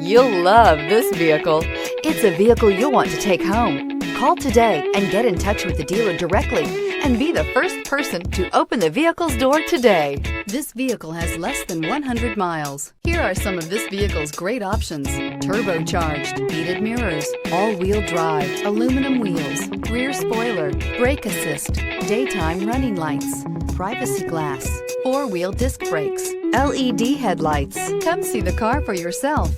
You'll love this vehicle. It's a vehicle you'll want to take home. Call today and get in touch with the dealer directly and be the first person to open the vehicle's door today. This vehicle has less than 100 miles. Here are some of this vehicle's great options: turbocharged, heated mirrors, all-wheel drive, aluminum wheels, rear spoiler, brake assist, daytime running lights, privacy glass, four-wheel disc brakes, LED headlights. Come see the car for yourself.